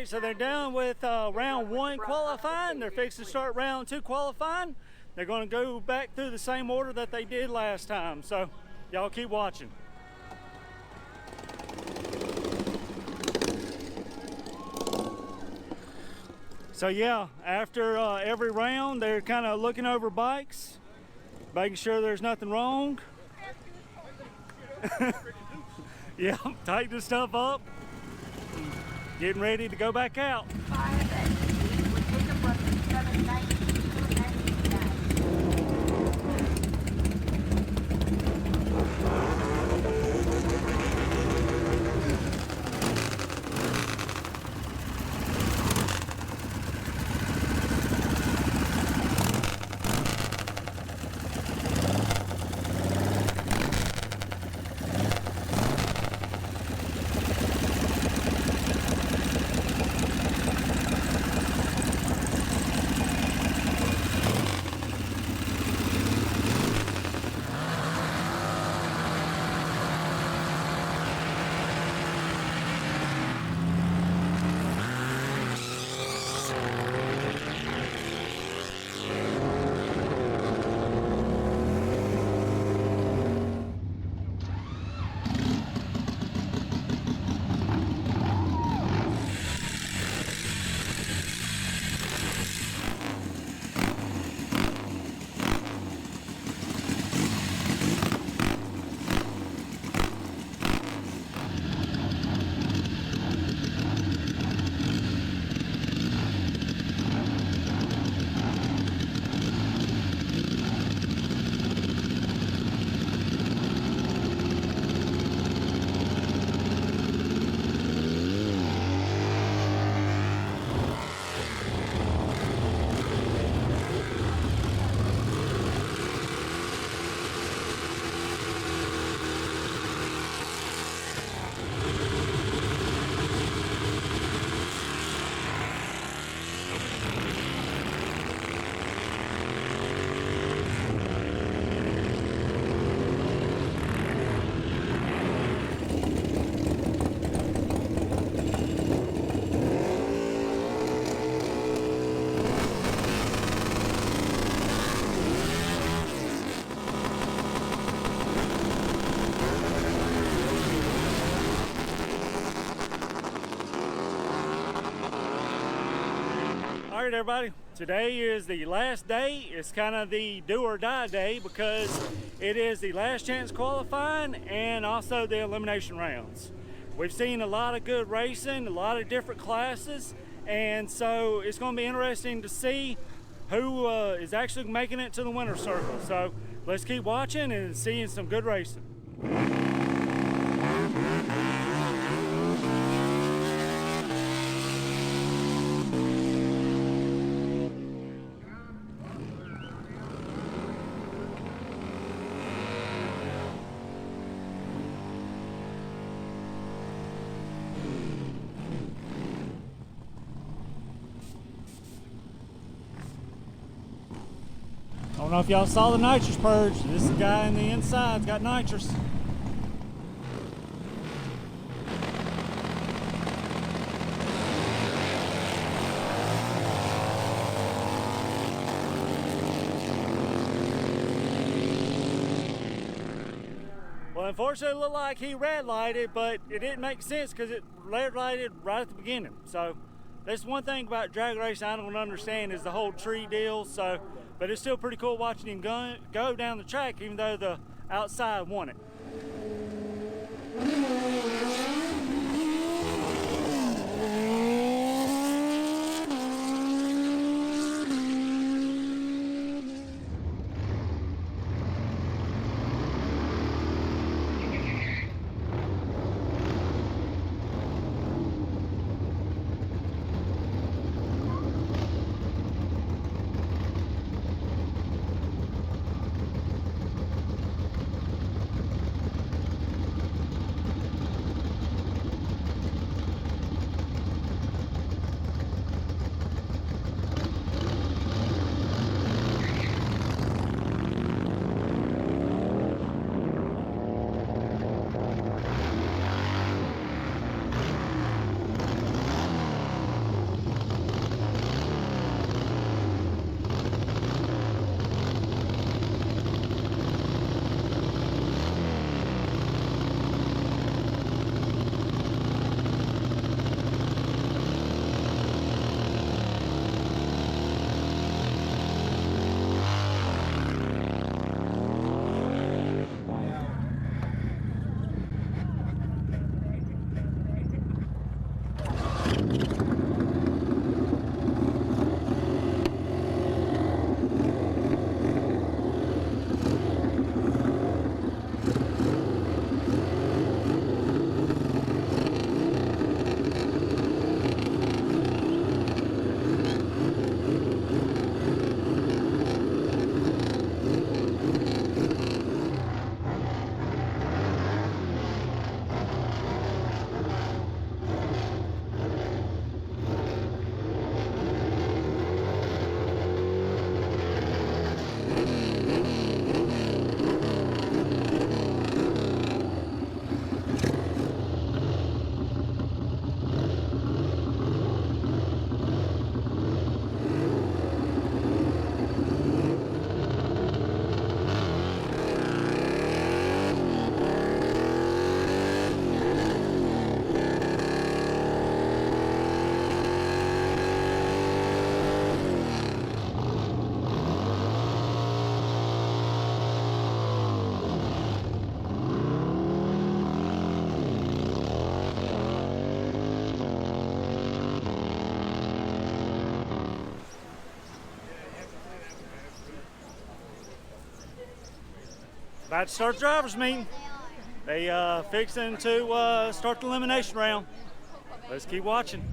right, so they're done with round 1 qualifying. They're fixing to start round 2 qualifying. They're going to go back through the same order that they did last time. So y'all keep watching. So yeah, after every round, they're kind of looking over bikes, making sure there's nothing wrong. Yeah, tightening stuff up, getting ready to go back out. All right, everybody, today is the last day. It's kind of the do or die day because it is the last chance qualifying and also the elimination rounds. We've seen a lot of good racing, a lot of different classes, and so it's going to be interesting to see who is actually making it to the winner's circle. So let's keep watching and seeing some good racing. I don't know if y'all saw the nitrous purge. This guy on the inside's got nitrous. Well, unfortunately, it looked like he red lighted, but it didn't make sense because it red lighted right at the beginning. So that's one thing about drag racing I don't understand is the whole tree deal. But it's still pretty cool watching him go down the track, even though the outside won it. About to start drivers meeting. They fixing to start the elimination round. Let's keep watching.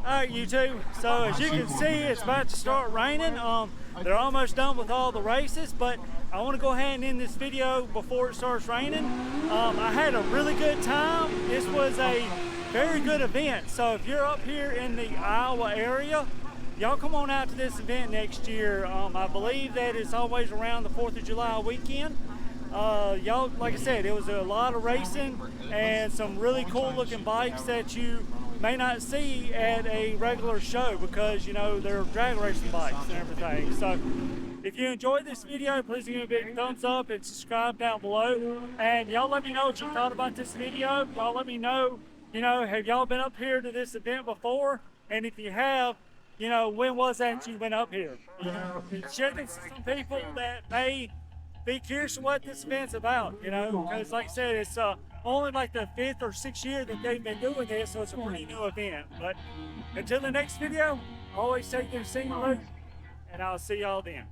Alright, YouTube, so as you can see, it's about to start raining. They're almost done with all the races, but I want to go ahead and end this video before it starts raining. I had a really good time. This was a very good event, so if you're up here in the Iowa area, y'all come on out to this event next year. I believe that it's always around the 4th of July weekend. Y'all, like I said, it was a lot of racing and some really cool looking bikes that you may not see at a regular show because, you know, they're drag racing bikes and everything. So if you enjoyed this video, please give me a big thumbs up and subscribe down below. And y'all let me know what you thought about this video. Y'all let me know, you know, have y'all been up here to this event before? And if you have, you know, when was that you went up here? You know, share this with some people that may be curious what this event's about, you know, because like I said, it's only like the 5th or 6th year that they've been doing this, so it's a pretty new event. But until the next video, always take your singular, and I'll see y'all then.